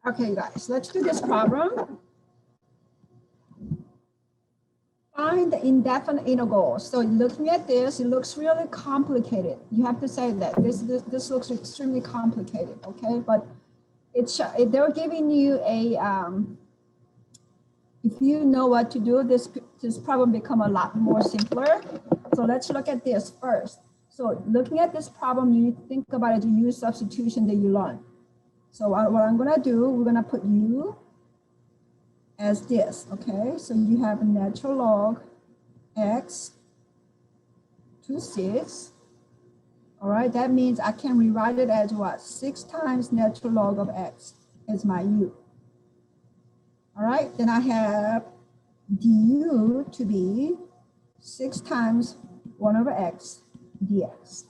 Okay, guys, let's do this problem. Find the indefinite interval. So looking at this, it looks really complicated. You have to say that this looks extremely complicated, okay? But they're giving you a, if you know what to do, this problem become a lot more simpler. So let's look at this first. So looking at this problem, you think about it, to use substitution that you learned. So what I'm gonna do, we're gonna put u as this, okay? So you have a natural log x to 6. All right, that means I can rewrite it as what? 6 times natural log of x is my u. All right, then I have du to be 6 times 1 over x dx.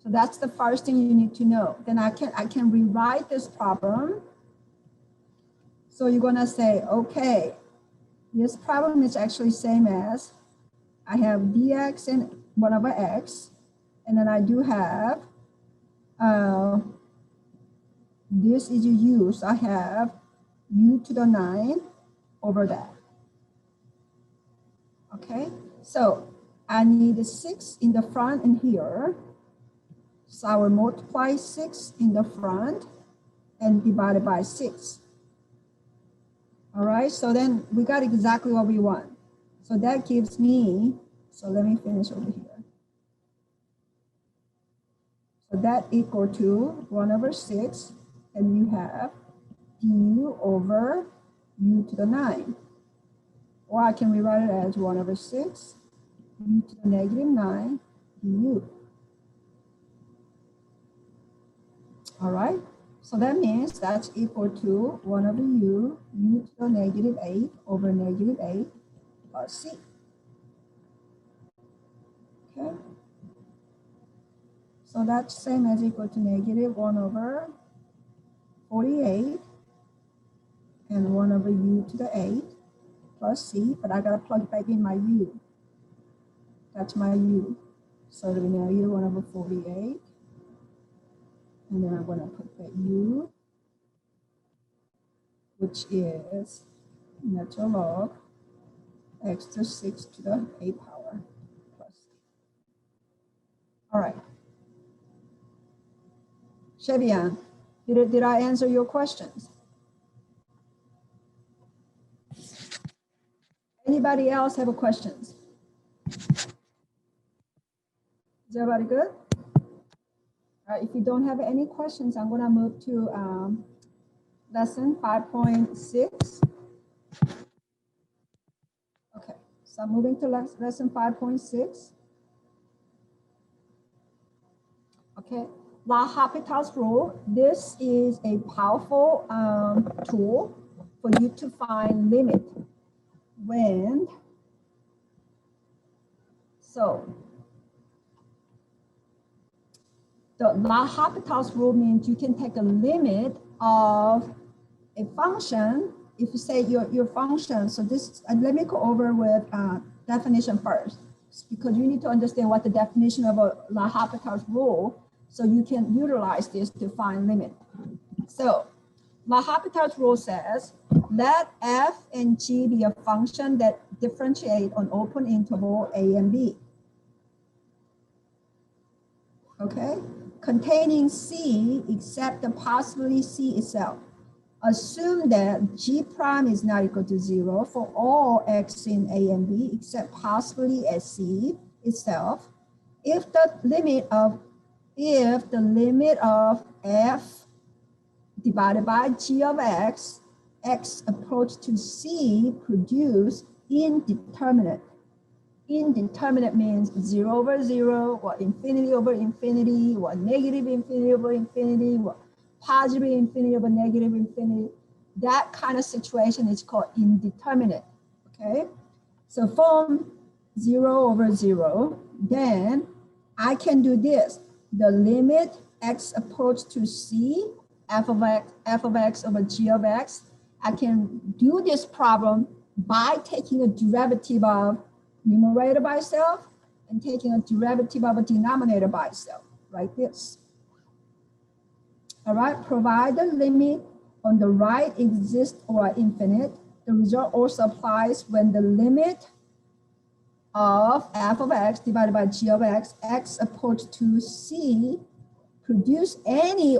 So that's the first thing you need to know. Then I can rewrite this problem. So you're gonna say, okay, this problem is actually same as I have dx and 1 over x, and then I do have this is u, so I have u to the 9 over that. Okay, so I need a 6 in the front and here. So I will multiply 6 in the front and divide it by 6. All right, so then we got exactly what we want. So that gives me, so let me finish over here. So that equal to 1 over 6, and you have du over u to the 9. Or I can rewrite it as 1 over 6, u to the negative 9 du. All right, so that means that's equal to 1 over u to the negative 8 over negative 8 plus c. Okay, so that's same as equal to negative 1 over 48 and 1 over u to the 8 plus c, but I gotta plug back in my u. That's my u. So it'll be negative 1 over 48. And then I'm gonna put the u, which is natural log x to 6 to the 8 power plus c. All right. Chevian, did I answer your questions? Anybody else have a questions? Is everybody good? All right, if you don't have any questions, I'm gonna move to lesson 5.6. Okay, so I'm moving to lesson 5.6. Okay, L'Hopital's rule. This is a powerful tool for you to find limit when, so the L'Hopital's rule means you can take a limit of a function. If you say your function, so this, let me go over with definition first, because you need to understand what the definition of a L'Hopital's rule, so you can utilize this to find limit. So L'Hopital's rule says, let f and g be a function that differentiate on open interval a and b. Okay, containing c except the possibility c itself. Assume that g prime is not equal to 0 for all x in a and b except possibility at c itself. If the limit of f divided by g of x approach to c produce indeterminate. Indeterminate means 0 over 0, or infinity over infinity, or negative infinity over infinity, or positive infinity over negative infinity. That kind of situation is called indeterminate. Okay, so from 0 over 0, then I can do this. The limit x approach to c, f of x over g of x. I can do this problem by taking a derivative of numerator by itself and taking a derivative of a denominator by itself, like this. All right, provide the limit on the right exists or infinite. The result also applies when the limit of f of x divided by g of x, x approach to c, produce any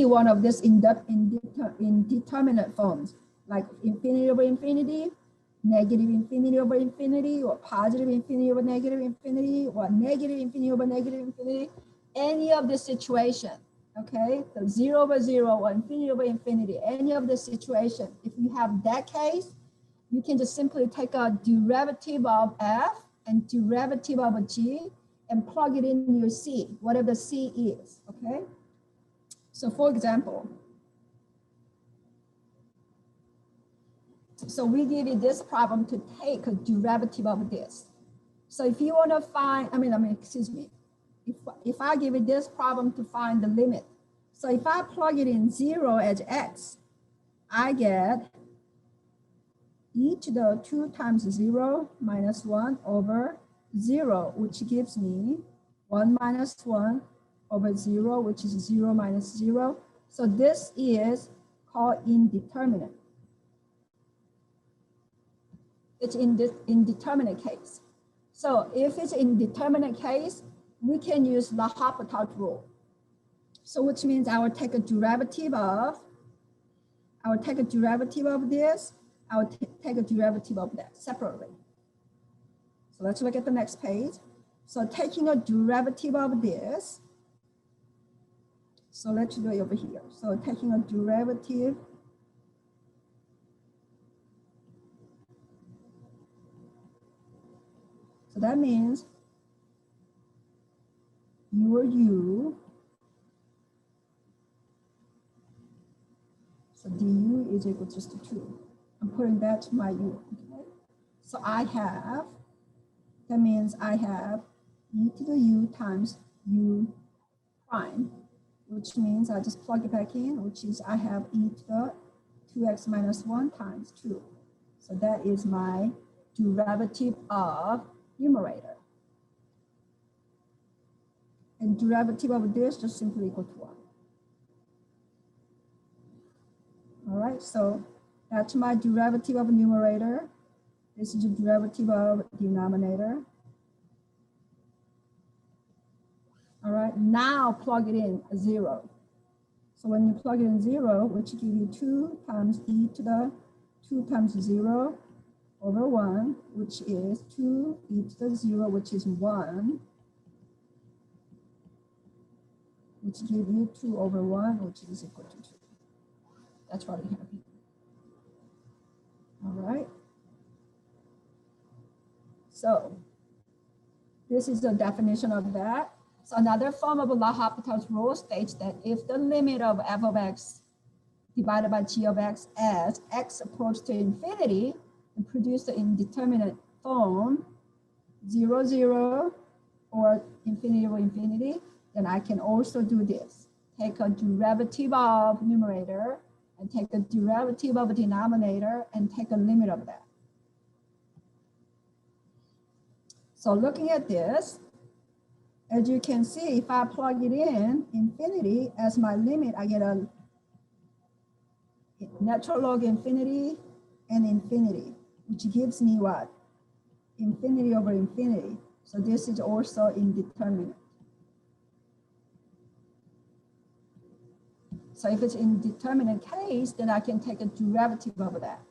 one of this indeterminate forms, like infinity over infinity, negative infinity over infinity, or positive infinity over negative infinity, or negative infinity over negative infinity, any of the situation, okay? So 0 over 0 or infinity over infinity, any of the situation. If you have that case, you can just simply take a derivative of f and derivative of g and plug it in your c, whatever c is, okay? So for example, so we give you this problem to take a derivative of this. So if you want to find, excuse me, if I give you this problem to find the limit, so if I plug it in 0 as x, I get e to the 2 times 0 minus 1 over 0, which gives me 1 minus 1 over 0, which is 0 minus 0. So this is called indeterminate. It's in this indeterminate case. So if it's indeterminate case, we can use L'Hopital rule. So which means I will take a derivative of, this, I will take a derivative of that separately. So let's look at the next page. So taking a derivative of this, so let's do it over here. So taking a derivative so that means your u, so du is equal to just to 2. I'm putting that to my u, okay? So I have, that means I have e to the u times u prime, which means I just plug it back in, which is I have e to the 2x minus 1 times 2. So that is my derivative of numerator. And derivative of this just simply equal to 1. All right, so that's my derivative of numerator. This is the derivative of denominator. All right, now plug it in 0. So when you plug it in 0, which give you 2 times e to the 2 times 0 over 1, which is 2 e to the 0, which is 1, which give you 2 over 1, which is equal to 2. That's what we have here. All right. So this is the definition of that. So another form of L'Hopital's rule states that if the limit of f of x divided by g of x as x approaches to infinity and produce the indeterminate form 0, 0 or infinity over infinity, then I can also do this. Take a derivative of numerator and take a derivative of a denominator and take a limit of that. So looking at this, as you can see, if I plug it in infinity as my limit, I get a natural log infinity and infinity, which gives me what? Infinity over infinity. So this is also indeterminate. So if it's indeterminate case, then I can take a derivative of that.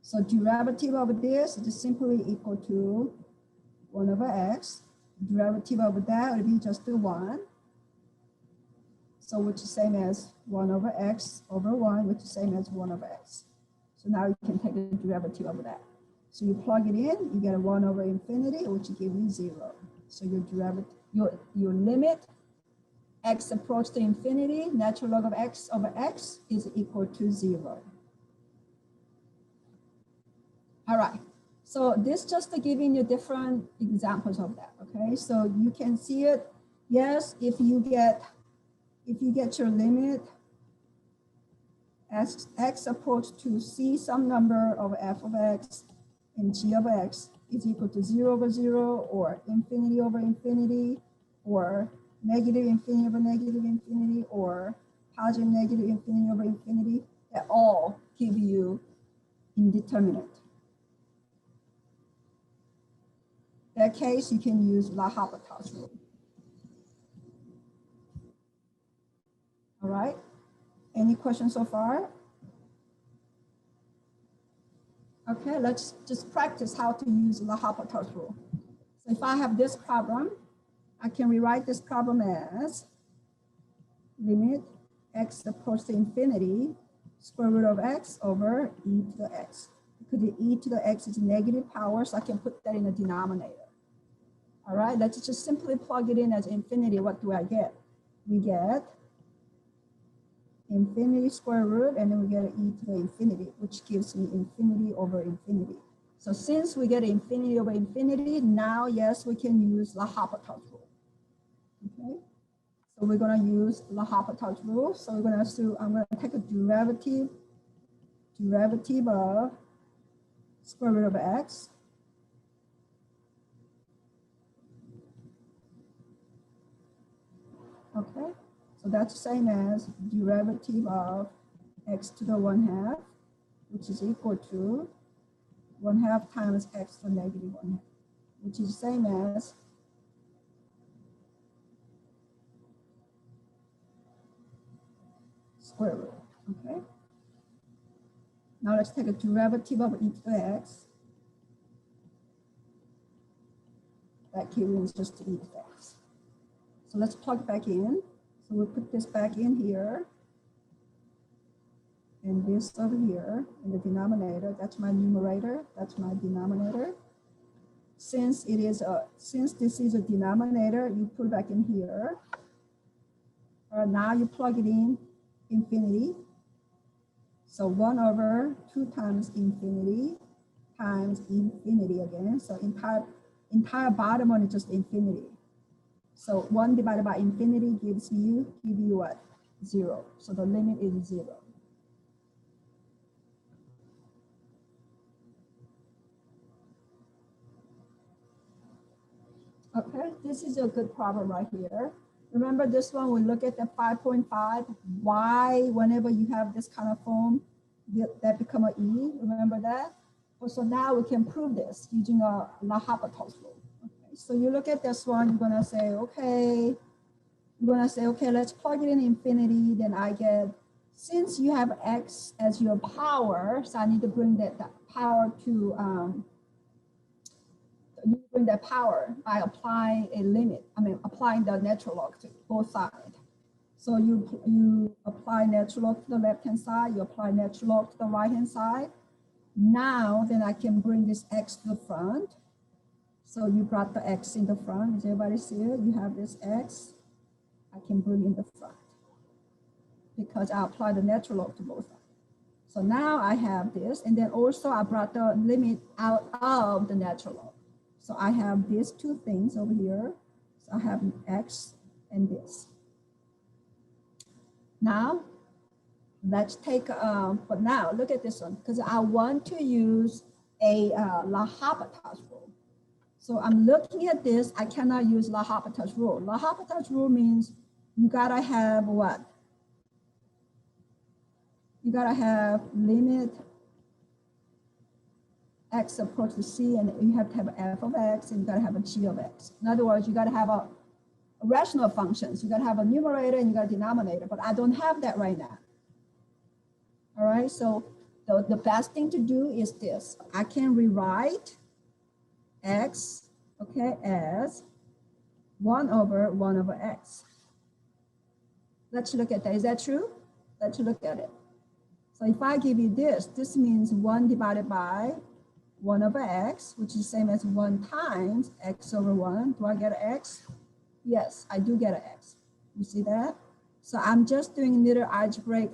So derivative of this is simply equal to 1 over x. Derivative of that would be just the 1. So which is same as 1 over x over 1, which is same as 1 over x. So now you can take a derivative of that. So you plug it in, you get a 1 over infinity, which will give you 0. So your derivative, your limit, x approach to infinity, natural log of x over x is equal to 0. All right. So this just to giving you different examples of that. Okay. So you can see it. Yes, if you get your limit as x approach to c some number of f of x and g of x is equal to 0 over 0 or infinity over infinity or negative infinity over negative infinity or positive, negative, infinity over infinity, they all give you indeterminate. In that case, you can use L'Hopital's rule. All right. Any questions so far? Okay, let's just practice how to use L'Hopital's rule. So if I have this problem, I can rewrite this problem as limit x approaches to infinity, square root of x over e to the x. Because the e to the x is negative power, so I can put that in the denominator. All right, let's just simply plug it in as infinity. What do I get? We get infinity square root, and then we get an e to the infinity, which gives me infinity over infinity. So since we get infinity over infinity, now, yes, we can use L'Hopital's rule. Okay, so we're going to use L'Hopital's rule. So we're going to assume I'm going to take a derivative of square root of x. Okay, so that's the same as derivative of x to the 1/2, which is equal to 1/2 times x to the negative 1/2, which is the same as square root. Okay. Now let's take a derivative of e to the x. That gives just e to the x. So let's plug back in. So we'll put this back in here. And this over here in the denominator, that's my numerator, that's my denominator. Since this is a denominator, you put back in here. Now you plug it in infinity. So 1 over 2 times infinity times infinity again. So entire bottom one is just infinity. So 1 divided by infinity gives you what? 0. So the limit is 0. Okay, this is a good problem right here. Remember this one, we look at the 5.5. Why, whenever you have this kind of form, that become an E, remember that? So now we can prove this using a L'Hopital's rule. Okay, so you look at this one, you're gonna say, okay, let's plug it in infinity, then I get, since you have x as your power, so I need to bring that power to, you bring that power by applying a limit, applying the natural log to both sides. So you apply natural log to the left-hand side, you apply natural log to the right-hand side. Now, then I can bring this x to the front. So you brought the x in the front. Does everybody see it? You have this x, I can bring in the front because I apply the natural log to both sides. So now I have this, and then also I brought the limit out of the natural log. So I have these two things over here. So I have x and this. Now, let's take, but now look at this one, because I want to use a L'Hopital's rule. So I'm looking at this, I cannot use L'Hopital's rule. L'Hopital's rule means you gotta have what? You gotta have limit x approach to c, and you have to have f of x, and you gotta have a g of x. In other words, you gotta have a rational functions. You gotta have a numerator and you got a denominator, but I don't have that right now. All right, so the best thing to do is this. I can rewrite x, okay, as 1 over x. Let's look at that. Is that true? Let's look at it. So if I give you this, this means 1 divided by 1 over x, which is the same as 1 times x over 1. Do I get an x? Yes, I do get an x. You see that? So I'm just doing a little algebraic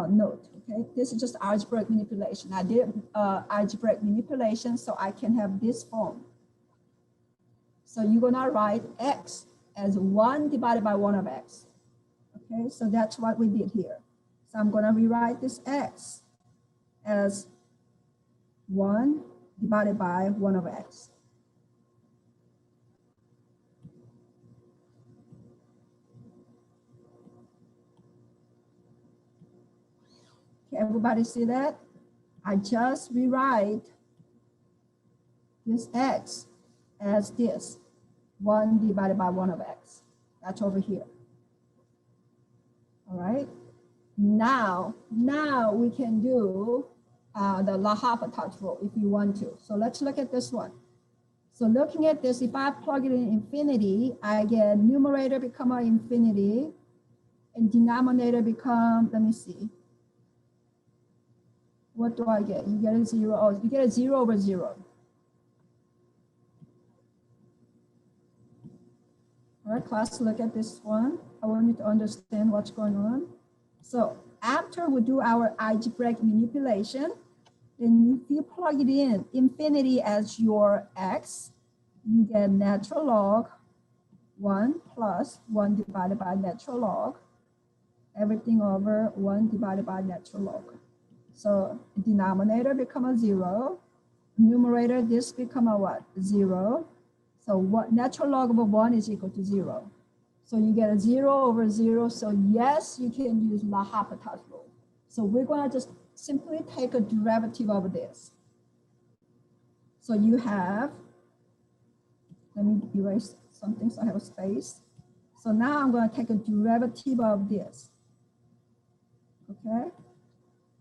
note, okay? This is just algebraic manipulation. I did algebraic manipulation so I can have this form. So you're gonna write x as 1 divided by 1 of x. Okay, so that's what we did here. So I'm gonna rewrite this x as 1 divided by 1 of x. Okay, everybody see that? I just rewrite this x as this, 1 divided by 1 of x. That's over here. All right. Now we can do the L'Hopital rule if you want to. So let's look at this one. So looking at this, if I plug it in infinity, I get numerator become an infinity and denominator become, let me see. What do I get? You get a 0. Oh, you get a 0 over 0. All right, class, look at this one. I want you to understand what's going on. So after we do our algebraic manipulation, then if you plug it in infinity as your x, you get natural log 1 plus 1 divided by natural log, everything over 1 divided by natural log. So denominator become a 0, numerator this become a what? 0. So what natural log of 1 is equal to 0. So you get a 0 over 0. So yes, you can use L'Hopital rule. So we're going to just simply take a derivative of this. So you have, let me erase something so I have a space. So now I'm going to take a derivative of this. Okay.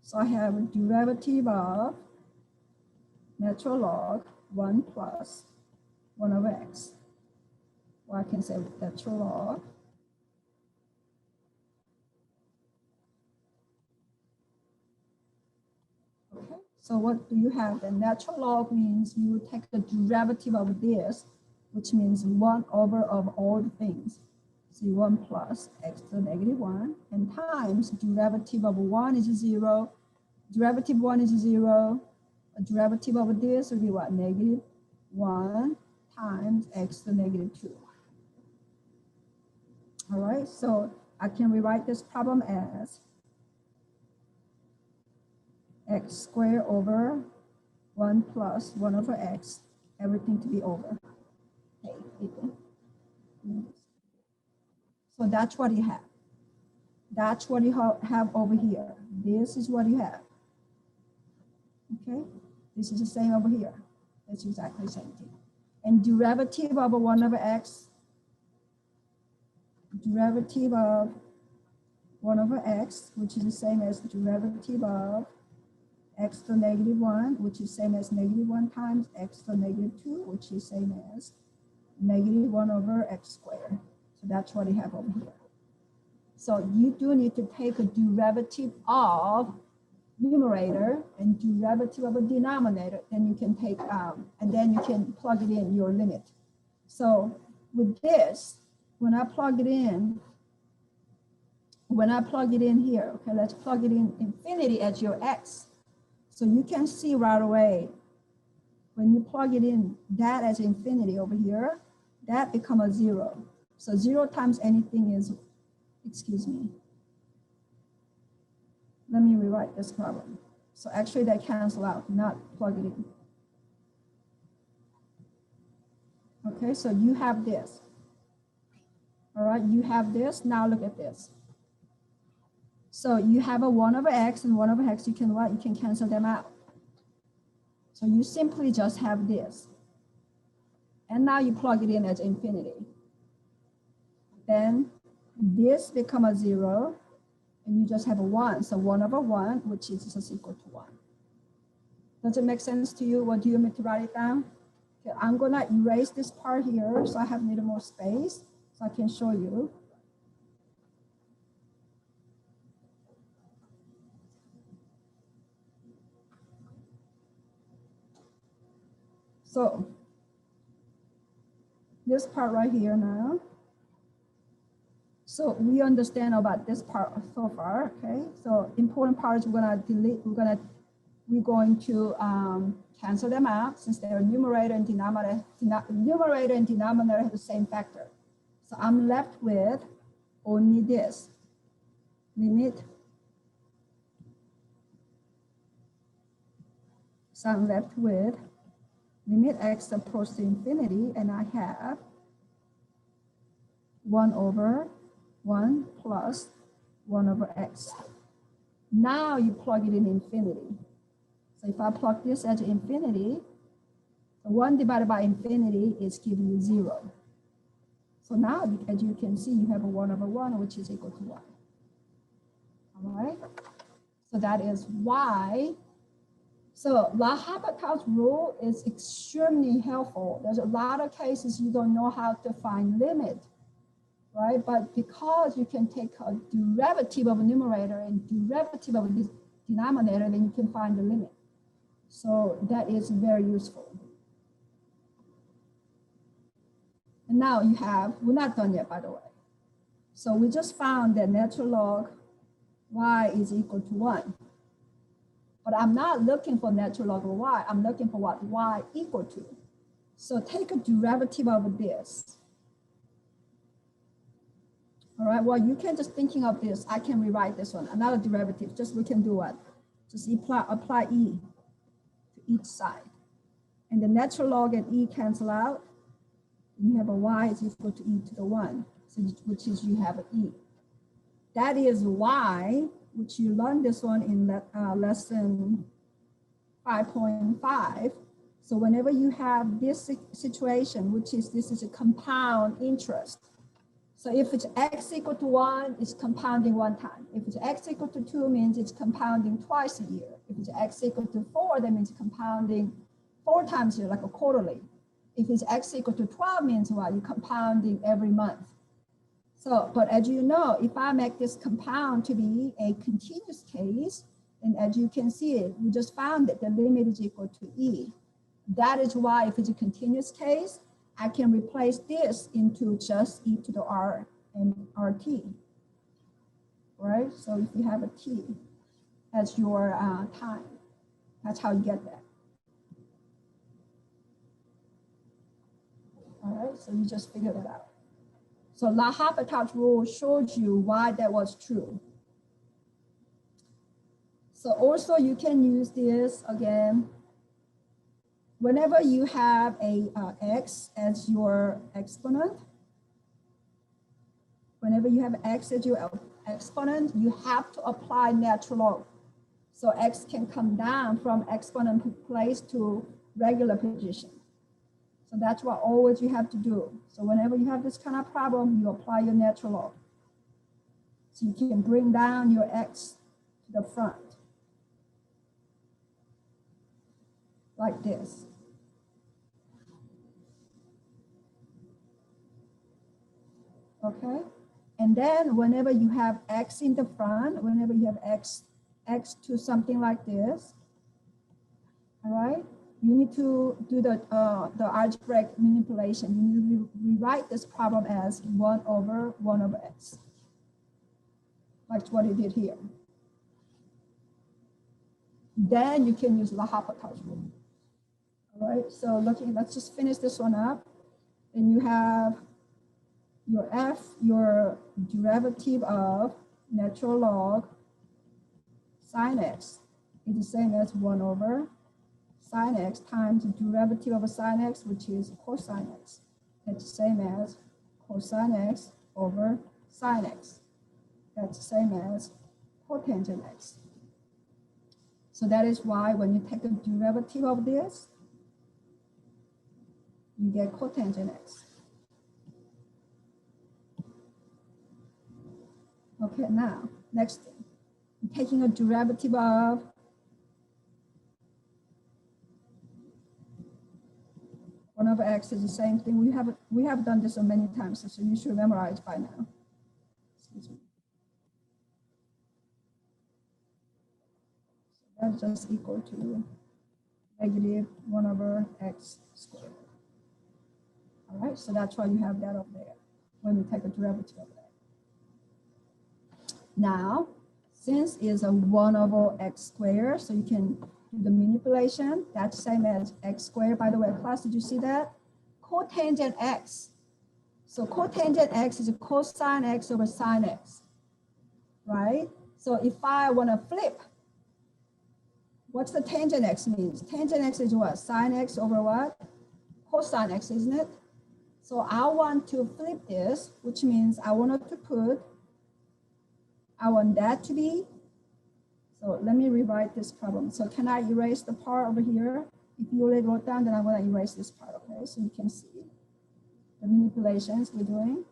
So I have a derivative of natural log 1 plus 1 over x. Or I can say natural log . Okay, so what do you have? The natural log means you take the derivative of this, which means 1 over of all the things. So 1 plus x to the negative 1, and times derivative of 1 is 0, derivative 1 is 0, a derivative of this will be what? Negative 1 times x to the negative 2. All right, so I can rewrite this problem as x squared over 1 plus 1 over x, everything to be over. So that's what you have. That's what you have over here. This is what you have. Okay, this is the same over here. It's exactly the same thing. And derivative of 1 over x, derivative of 1 over x, which is the same as derivative of x to negative 1, which is same as negative 1 times x to negative 2, which is same as negative 1 over x squared. So that's what you have over here. So you do need to take a derivative of numerator and derivative of a denominator, then you can take, and then you can plug it in your limit. So with this, when I plug it in here, okay, let's plug it in infinity as your x. So you can see right away, when you plug it in that as infinity over here, that become a 0. So 0 times anything is, excuse me. Let me rewrite this problem. So actually they cancel out, not plug it in. Okay, so you have this. All right, you have this. Now look at this. So you have a 1 over x and 1 over x, you can what? You can cancel them out. So you simply just have this. And now you plug it in as infinity. Then this become a 0, and you just have a 1. So 1 over 1, which is just equal to 1. Does it make sense to you? What do you want me to write it down? Okay, I'm gonna erase this part here so I have a little more space so I can show you. So this part right here now. So we understand about this part so far, okay? So important parts we're gonna delete, we're going to cancel them out since they're numerator and denominator. Numerator and denominator have the same factor. So I'm left with only this, limit. So I'm left with limit x approach to infinity, and I have 1 over 1 plus 1 over x. Now you plug it in infinity. So if I plug this as infinity, 1 divided by infinity is giving you 0. So now, as you can see, you have a 1 over 1, which is equal to 1. All right? So that is why. So L'Hopital's rule is extremely helpful. There's a lot of cases you don't know how to find limit, right? But because you can take a derivative of a numerator and derivative of a denominator, then you can find the limit. So that is very useful. And now you have, we're not done yet, by the way. So we just found that natural log y is equal to 1. But I'm not looking for natural log of y. I'm looking for what y equal to. So take a derivative of this. All right, well, you can just thinking of this. I can rewrite this one, another derivative. Just we can do what? Just apply e to each side. And the natural log and e cancel out. You have a y is equal to e to the 1, so which is you have an e. That is why, which you learned this one in lesson 5.5. So whenever you have this situation, which is this is a compound interest. So if it's x equal to 1, it's compounding 1 time. If it's x equal to 2, means it's compounding twice a year. If it's x equal to 4, that means compounding 4 times a year, like a quarterly. If it's x equal to 12, means what? You're compounding every month. So, but as you know, if I make this compound to be a continuous case, and as you can see it, we just found that the limit is equal to e. That is why if it's a continuous case, I can replace this into just e to the r and rt, right? So if you have a t as your time, that's how you get that. All right, so you just figured it out. So L'Hopital's rule showed you why that was true. So also you can use this again. Whenever you have a x as your exponent, whenever you have x as your exponent, you have to apply natural log. So x can come down from exponent place to regular position. So that's what always you have to do. So whenever you have this kind of problem, you apply your natural log. So you can bring down your x to the front, like this. Okay, and then whenever you have x in the front, whenever you have x to something like this, all right, you need to do the algebraic manipulation. You need to rewrite this problem as 1 over x, like what you did here. Then you can use L'Hopital's rule. All right, so let's just finish this one up. And you have your f, your derivative of natural log sine x is the same as 1 over sine x times the derivative of a sine x, which is cosine x. That's the same as cosine x over sine x. That's the same as cotangent x. So that is why when you take the derivative of this, you get cotangent x. Okay, now, next thing. I'm taking a derivative of one over x is the same thing. We have done this so many times, so you should memorize by now. Excuse me. So that's just equal to negative 1 over x squared. All right, so that's why you have that up there when you take a derivative of that. Now, since it's a 1 over x squared, so you can do the manipulation. That's the same as x squared. By the way, class, did you see that? Cotangent x. So cotangent x is a cosine x over sine x, right? So if I want to flip, what's the tangent x means? Tangent x is what? Sine x over what? Cosine x, isn't it? So I want to flip this, which means I want that to be So let me rewrite this problem. So can I erase the part over here? If you already wrote down, then I'm going to erase this part, okay? So you can see the manipulations we're doing.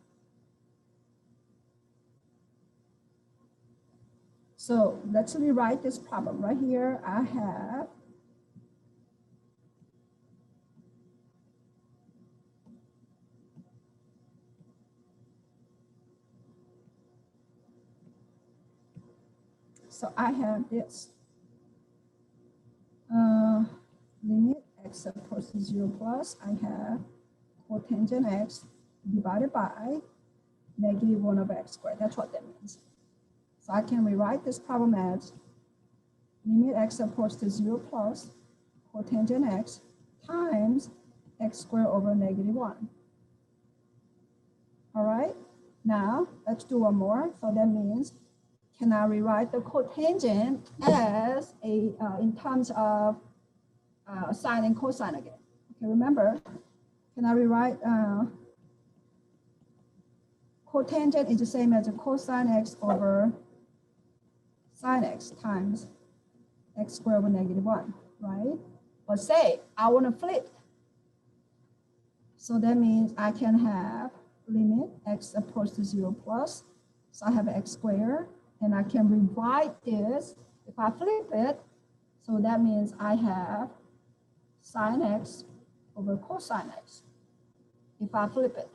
So let's rewrite this problem. Right here, I have this limit x approaches to 0 plus. I have cotangent x divided by negative 1 over x squared. That's what that means. So I can rewrite this problem as limit x approaches to 0 plus cotangent x times x squared over negative 1. All right, now let's do one more. So that means, can I rewrite the cotangent as a in terms of sine and cosine again? Okay, remember, can I rewrite cotangent is the same as a cosine x over sine x times x squared over negative 1, right? But say I want to flip. So that means I can have limit x approaches to 0 plus. So I have x squared, and I can rewrite this if I flip it. So that means I have sine x over cosine x if I flip it.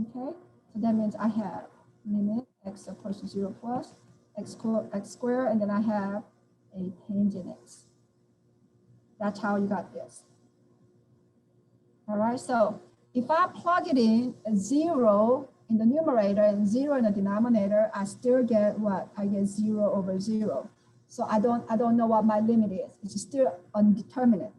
Okay, so that means I have limit x approaches to 0 plus x squared, and then I have a tangent x. That's how you got this. All right, so if I plug it in a 0 in the numerator and 0 in the denominator, I still get what? I get 0 over 0. So I don't know what my limit is. It's still undeterminate.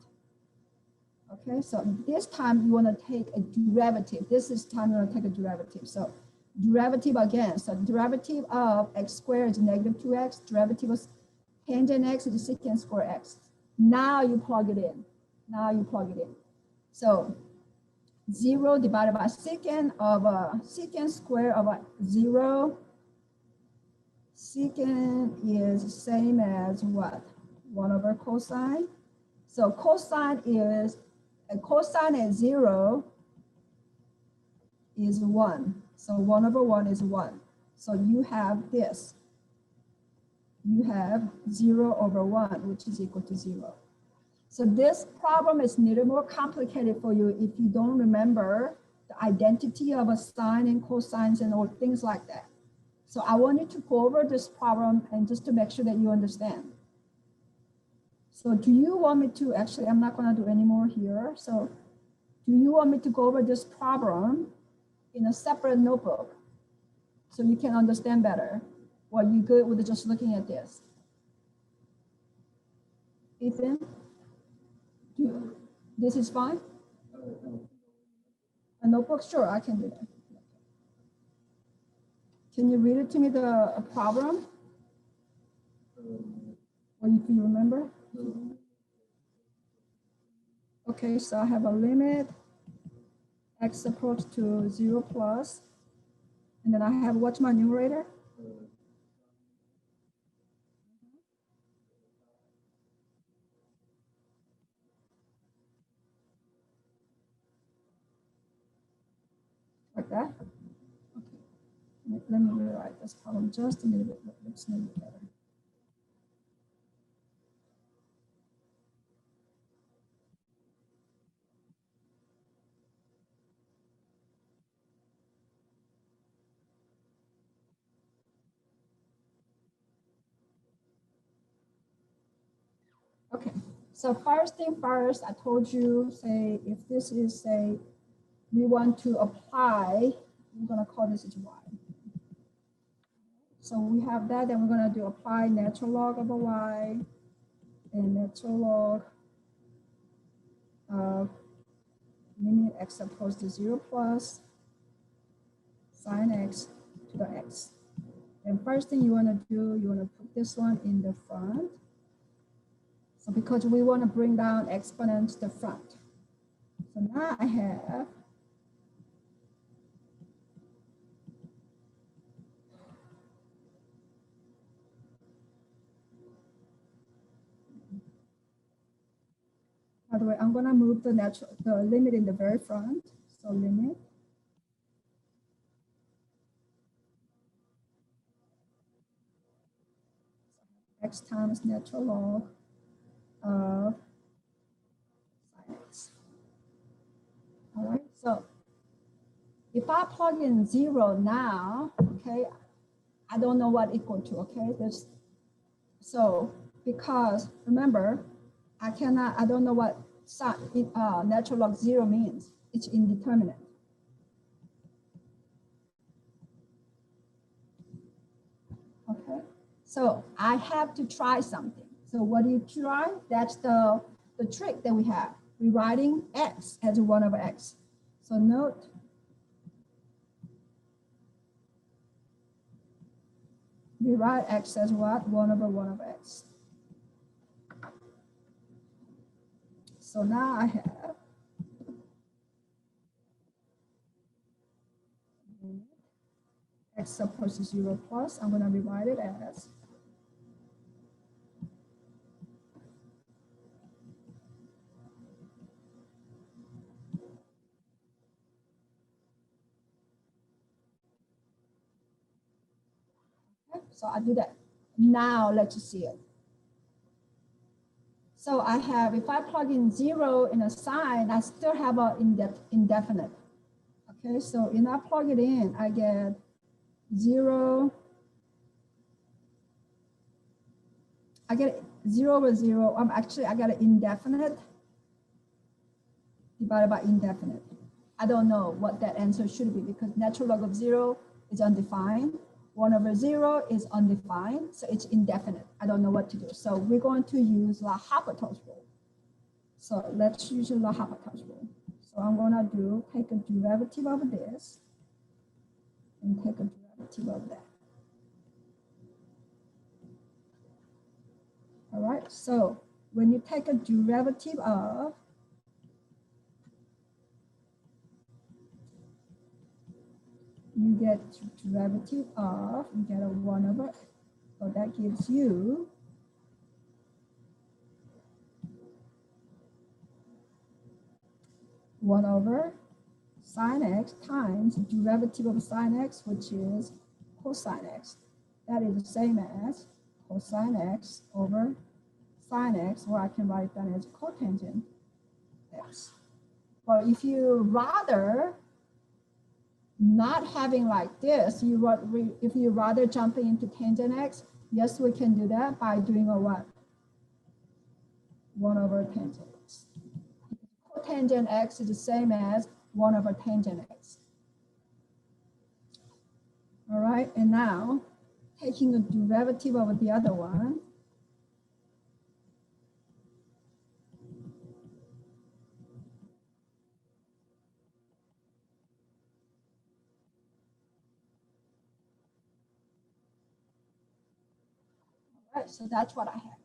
Okay, so this time you want to take a derivative. This is time you want to take a derivative. So derivative again. So derivative of x squared is negative 2x. Derivative of tangent x is secant square x. Now you plug it in. Now you plug it in. So 0 divided by secant of secant square of 0. Secant is the same as what? 1 over cosine. So cosine is, a cosine at 0 is 1. So 1 over 1 is 1. So you have this. You have 0 over 1, which is equal to 0. So this problem is a little more complicated for you if you don't remember the identity of a sine and cosines and all things like that. So I want you to go over this problem and just to make sure that you understand. So do you want me to, actually, I'm not going to do any more here. So do you want me to go over this problem in a separate notebook so you can understand better? Or are you good with just looking at this? Ethan? This is fine? A notebook? Sure, I can do that. Can you read it to me, the problem? Or if you remember? Okay, so I have a limit, x approach to 0 plus, and then I have, what's my numerator? Like that? Okay. Let me rewrite this problem just a little bit. Looks a little bit better. Okay, so first thing first, I told you, say, if this is, say, we want to apply, I'm gonna call this is y. So we have that, then we're gonna do apply natural log of a y and natural log of limit x approach to 0 plus sine x to the x. And first thing you wanna do, you wanna put this one in the front. So because we wanna bring down exponent to the front. So now I have the way, I'm gonna move the limit in the very front. So limit x times natural log of sine x. All right, so if I plug in 0 now, okay, I don't know what equal to, okay? So because remember, I don't know what natural log 0 means. It's indeterminate. Okay, so I have to try something. So what do you try? That's the trick that we have. Rewriting x as 1 over x. So note, rewrite x as what? 1 over x. So now I have x approaches 0 plus. I'm going to rewrite it as okay, so I do that. Now let's see it. So I have, if I plug in 0 in a sign, I still have an indefinite. Okay, so when I plug it in, I get 0. I get 0 over 0. Actually, I got an indefinite divided by indefinite. I don't know what that answer should be because natural log of 0 is undefined. 1 over 0 is undefined, so it's indefinite. I don't know what to do. So we're going to use L'Hopital's rule. So let's use L'Hopital's rule. So I'm going to take a derivative of this and take a derivative of that. All right, so when you take a derivative of, you get derivative of, you get a 1 over, so that gives you one over sine x times derivative of sine x, which is cosine x. That is the same as cosine x over sine x, or I can write that as cotangent x. But if you rather not having like this, if you rather jumping into tangent x, yes, we can do that by doing a what? 1 over tangent x. Cotangent x is the same as 1 over tangent x. All right, and now taking a derivative of the other one, all right, so that's what I have.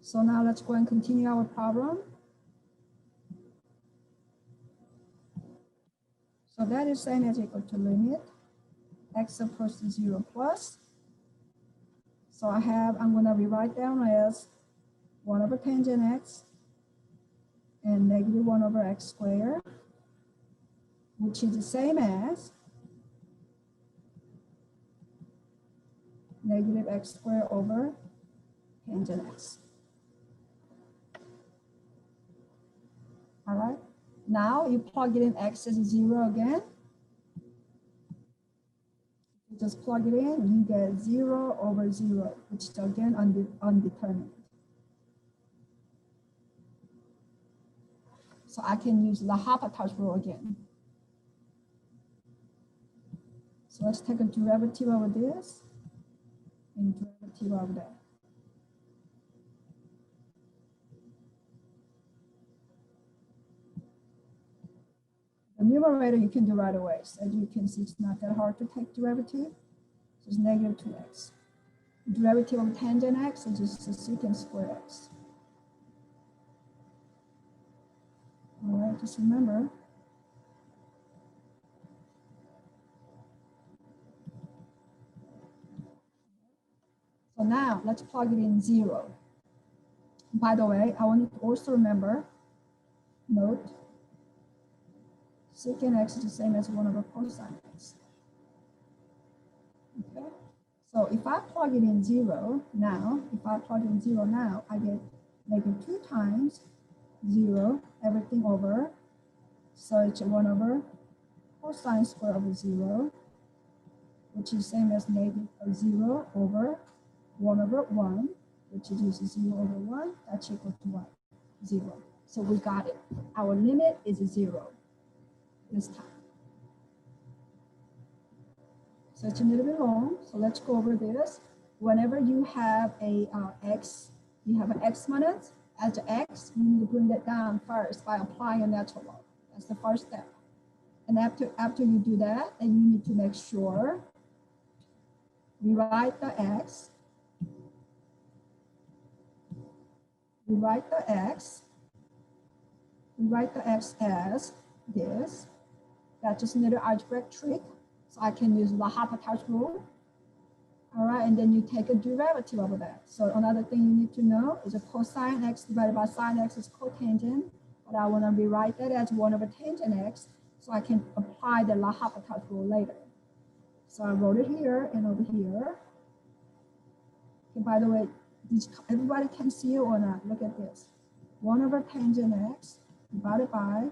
So now let's go and continue our problem. So that is same as equal to limit x approaches 0 plus. So I'm going to rewrite down as 1 over tangent x and negative 1 over x squared, which is the same as negative x squared over tangent x. All right, now you plug it in x as 0 again. You just plug it in, you get 0 over 0, which is again undetermined. So I can use L'Hopital's rule again. So let's take a derivative over this and derivative over that. The numerator you can do right away. So as you can see, it's not that hard to take derivative. So it's negative 2x. Derivative of tangent x is just the secant square x. All right, just remember. So now let's plug it in 0. By the way, I want you to also remember, note, secant x is the same as 1 over cosine x. Okay, so if I plug it in 0 now, I get negative 2 times 0, everything over, so it's 1 over cosine square over 0, which is same as negative 0 over 1 over 1, which is 0 over 1, that's equal to what? 0. So we got it. Our limit is 0 this time. So it's a little bit long, so let's go over this. Whenever you have a x, you have an exponent as an x, you need to bring that down first by applying a natural log. That's the first step. And after you do that, then you need to make sure rewrite the x as this. That's just another algebraic trick. So I can use L'Hopital's rule. All right, and then you take a derivative of that. So another thing you need to know is a cosine x divided by sine x is cotangent, but I want to rewrite that as 1 over tangent x, so I can apply the L'Hopital's rule later. So I wrote it here and over here. Okay, by the way, everybody can see it or not? Look at this. 1 over tangent x divided by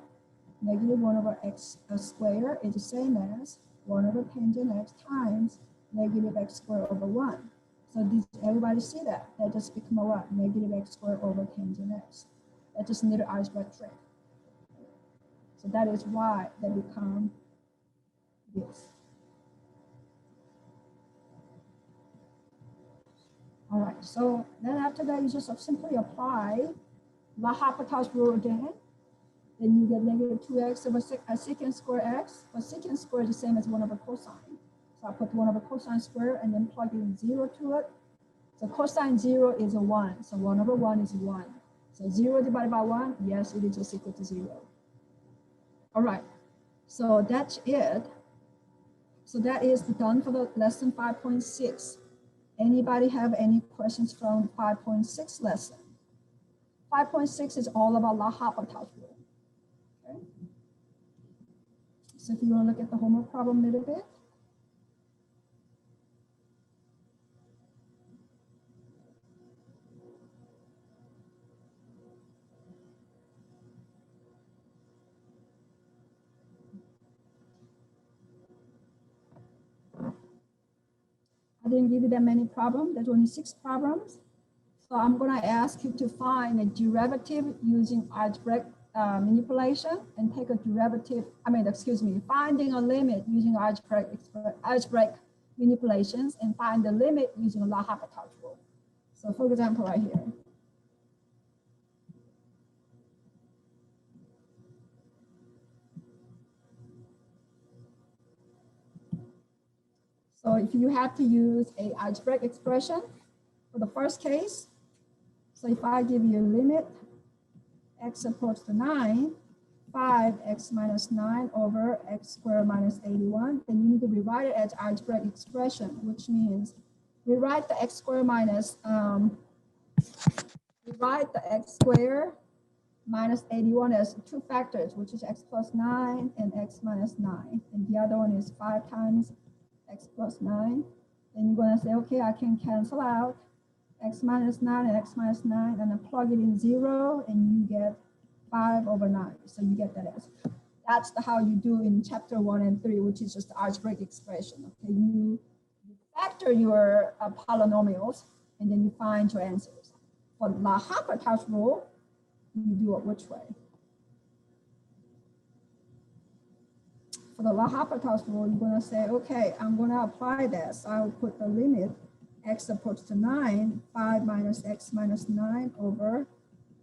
negative 1 over x squared is the same as 1 over tangent x times negative x squared over 1. So did everybody see that? That just become a what? Negative x squared over tangent x. That's just another algebraic trick. So that is why they become this. All right, so then after that, you just simply apply L'Hopital's rule again. Then you get negative 2x over secant square x, but secant square is the same as 1 over cosine. So I put 1 over cosine square and then plug in 0 to it. So cosine 0 is a 1, so 1 over 1 is 1. So 0 divided by 1, yes, it is just equal to 0. All right, so that's it. So that is done for the lesson 5.6. Anybody have any questions from 5.6 lesson? 5.6 is all about L'Hopital's rule. Okay. So if you want to look at the homework problem a little bit. I didn't give you that many problems. There's only 6 problems. So I'm going to ask you to find a derivative using algebraic manipulation and take a derivative, finding a limit using algebraic manipulations and find the limit using L'Hopital's rule. So for example, right here. So if you have to use a algebraic expression for the first case, so if I give you a limit, x approaches to 9, 5x minus 9 over x squared minus 81, then you need to rewrite it as algebraic expression, which means rewrite the x squared minus, rewrite the x squared minus 81 as 2 factors, which is x plus 9 and x minus 9. And the other one is 5 times x plus 9. Then you're going to say, okay, I can cancel out x minus 9 and x minus 9, and then plug it in 0, and you get 5 over 9. So you get that answer. That's how you do in chapter 1 and 3, which is just algebraic expression. Okay, you factor your polynomials, and then you find your answers. For L'Hopital's rule, you do it which way? For the L'Hopital's rule, you're going to say, okay, I'm going to apply that. So I will put the limit x approaches to 9, 5 minus x minus 9 over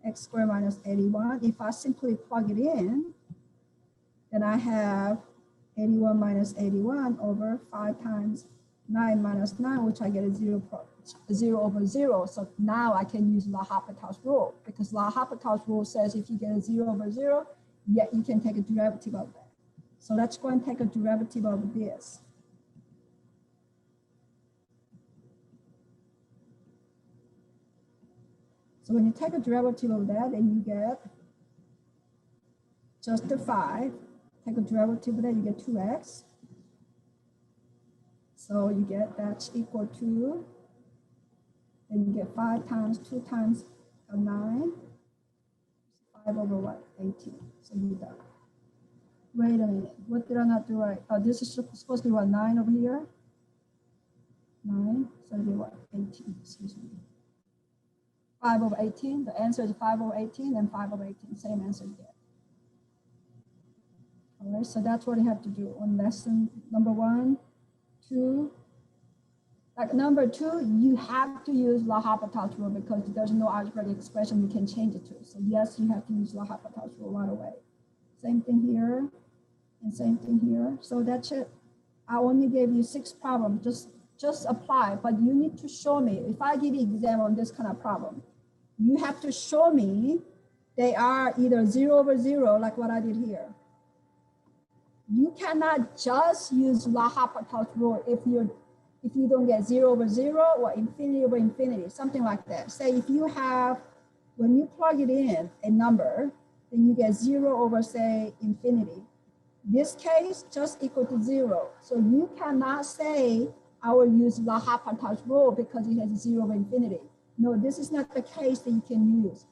x squared minus 81. If I simply plug it in, then I have 81 minus 81 over 5 times 9 minus 9, which I get a 0 over 0. So now I can use L'Hopital's rule, because L'Hopital's rule says if you get a 0 over 0, yet you can take a derivative of that. So let's go and take a derivative of this. So when you take a derivative of that, then you get just the 5. Take a derivative of that, you get 2x. So you get that's equal to, then you get 5 times 2 times 9. 5 over what? 18. So you're done. Wait a minute. What did I not do right? Oh, this is supposed to be what? 9 over here? 9. So it'll be what? 18. Excuse me. 5 over 18. The answer is 5 over 18 and 5 over 18. Same answer you get. All right. So that's what you have to do on lesson number 1, 2. Like number 2, you have to use L'Hopital's rule because there's no algebraic expression you can change it to. So yes, you have to use L'Hopital's rule right away. Same thing here and same thing here. So that's it. I only gave you 6 problems. Just apply, but you need to show me. If I give you an exam on this kind of problem, you have to show me they are either 0 over 0, like what I did here. You cannot just use L'Hopital's rule if you don't get 0 over 0 or infinity over infinity, something like that. Say if you have, when you plug it in a number, then you get 0 over, say, infinity. This case just equal to 0. So you cannot say I will use L'Hopital's rule because it has 0 over infinity. No, this is not the case that you can use.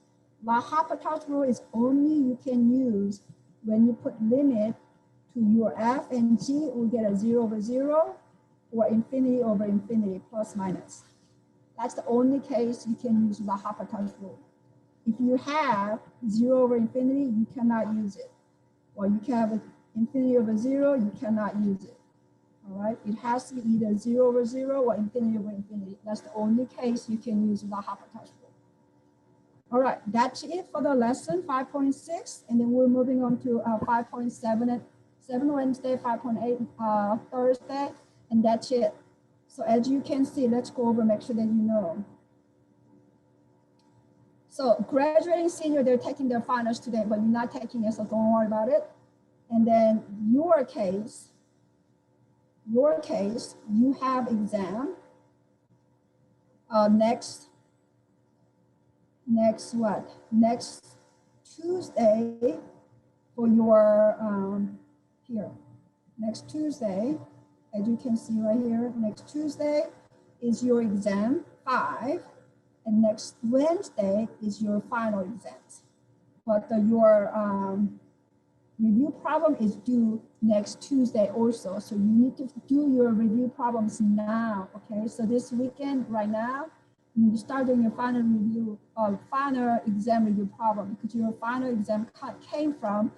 L'Hopital's rule is only you can use when you put limit to your f and g will get a 0 over 0 or infinity over infinity plus minus. That's the only case you can use L'Hopital's rule. If you have 0 over infinity, you cannot use it. Or you can have infinity over 0, you cannot use it. All right, it has to be either 0 over 0 or infinity over infinity. That's the only case you can use L'Hopital's rule. All right, that's it for the lesson 5.6, and then we're moving on to 5.7 at 7 Wednesday, 5.8 Thursday, and that's it. So as you can see, let's go over, make sure that you know. So graduating senior, they're taking their finals today, but you're not taking it, so don't worry about it. And then your case, you have exam next Tuesday for your here. Next Tuesday, as you can see right here, next Tuesday is your exam 5, and next Wednesday is your final exams. But your review problem is due next Tuesday also. So you need to do your review problems now, okay? So this weekend, right now, you need to start doing your final review, final exam review problem, because your final exam came from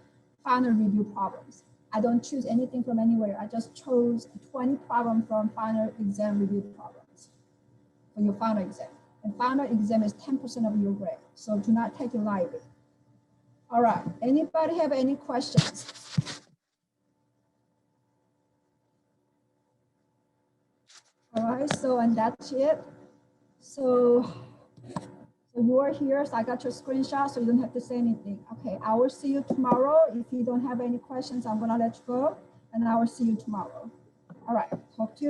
final review problems. I don't choose anything from anywhere. I just chose 20 problems from final exam review problems for your final exam. And final exam is 10% of your grade. So do not take it lightly. All right, anybody have any questions? All right, so, and that's it. So you are here, so I got your screenshot, so you don't have to say anything. Okay, I will see you tomorrow. If you don't have any questions, I'm gonna let you go, and I will see you tomorrow. All right, talk to you.